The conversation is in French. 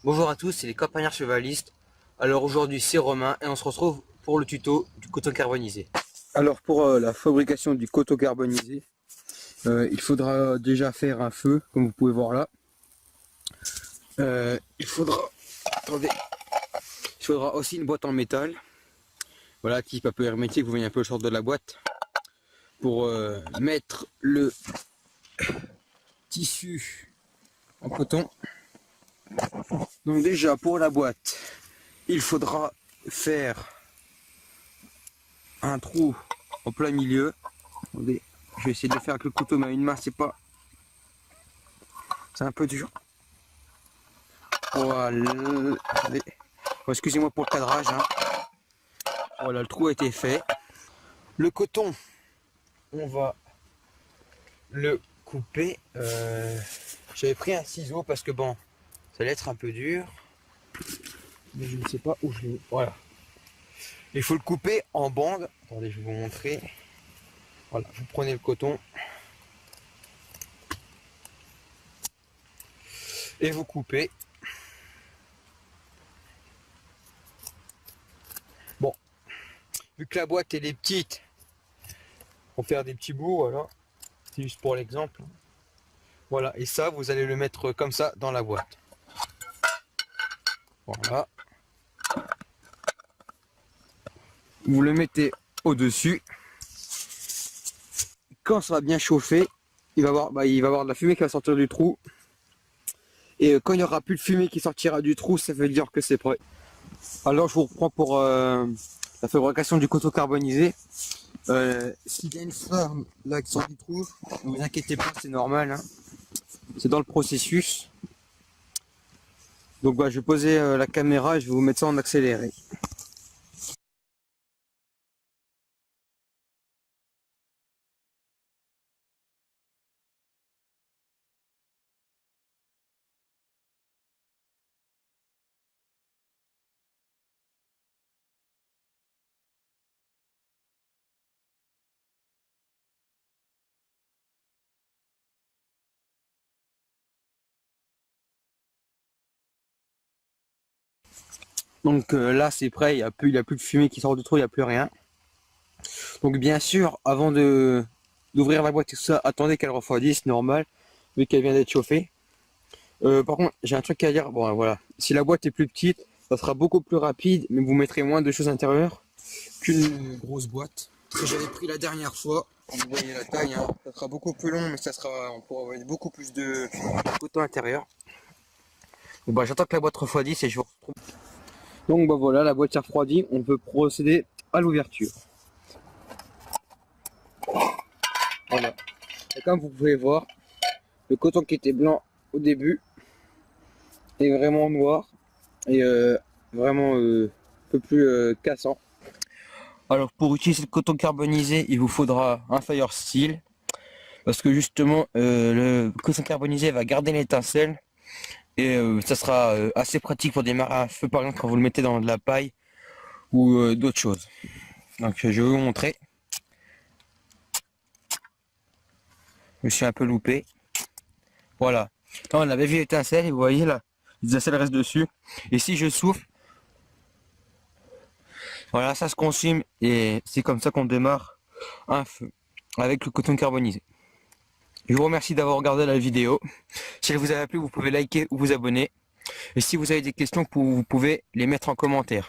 Bonjour à tous, c'est les campagnards chevalistes. Alors aujourd'hui c'est Romain et on se retrouve pour le tuto du coton carbonisé. Alors pour la fabrication du coton carbonisé, il faudra déjà faire un feu, comme vous pouvez voir là. Il faudra, attendez, il faudra aussi une boîte en métal. Voilà, type un peu hermétique, vous voyez un peu le sort de la boîte. Pour mettre le tissu en coton. Donc déjà pour la boîte, il faudra faire un trou en plein milieu. Attendez, je vais essayer de le faire avec le couteau, mais à une main c'est un peu dur. Voilà. Attendez. Bon, excusez-moi pour le cadrage. Hein. Voilà, le trou a été fait. Le coton, on va le couper. J'avais pris un ciseau parce que bon, ça allait être un peu dur. Mais je ne sais pas où je l'ai. Voilà. Il faut le couper en bandes. Attendez, je vais vous montrer. Voilà, vous prenez le coton. Et vous coupez. Bon, vu que la boîte elle est petite, on va faire des petits bouts, voilà. C'est juste pour l'exemple. Voilà, et ça, vous allez le mettre comme ça dans la boîte. Voilà. Vous le mettez au-dessus. Quand ça va bien chauffer, il va y avoir de la fumée qui va sortir du trou. Et quand il n'y aura plus de fumée qui sortira du trou, ça veut dire que c'est prêt. Alors je vous reprends pour la fabrication du coton carbonisé. S'il y a une flamme là qui sort du trou, ne vous inquiétez pas, c'est normal. Hein. C'est dans le processus. Donc je vais poser la caméra et je vais vous mettre ça en accéléré. Donc là c'est prêt, il n'y a plus de fumée qui sort du trou, il n'y a plus rien. Donc bien sûr, avant d'ouvrir la boîte et tout ça, attendez qu'elle refroidisse, normal, vu qu'elle vient d'être chauffée. Par contre, j'ai un truc à dire, bon voilà, si la boîte est plus petite, ça sera beaucoup plus rapide, mais vous mettrez moins de choses à l'intérieur qu'une grosse boîte. Que j'avais pris la dernière fois, vous voyez la taille, hein, ça sera beaucoup plus long, mais on pourra avoir beaucoup plus de coton à l'intérieur. Donc j'attends que la boîte refroidisse et je vous retrouve. Donc voilà, la boîte est refroidie, on peut procéder à l'ouverture. Voilà. Et comme vous pouvez voir, le coton qui était blanc au début est vraiment noir et vraiment un peu plus cassant. Alors pour utiliser le coton carbonisé, il vous faudra un fire steel parce que justement le coton carbonisé va garder l'étincelle et ça sera assez pratique pour démarrer un feu, par exemple quand vous le mettez dans de la paille ou d'autres choses. Donc je vais vous montrer. Je me suis un peu loupé. Voilà. Là, on avait vu l'étincelle et vous voyez là, l'étincelle reste dessus. Et si je souffle, voilà, ça se consume et c'est comme ça qu'on démarre un feu avec le coton carbonisé. Je vous remercie d'avoir regardé la vidéo. Si elle vous a plu, vous pouvez liker ou vous abonner. Et si vous avez des questions, vous pouvez les mettre en commentaire.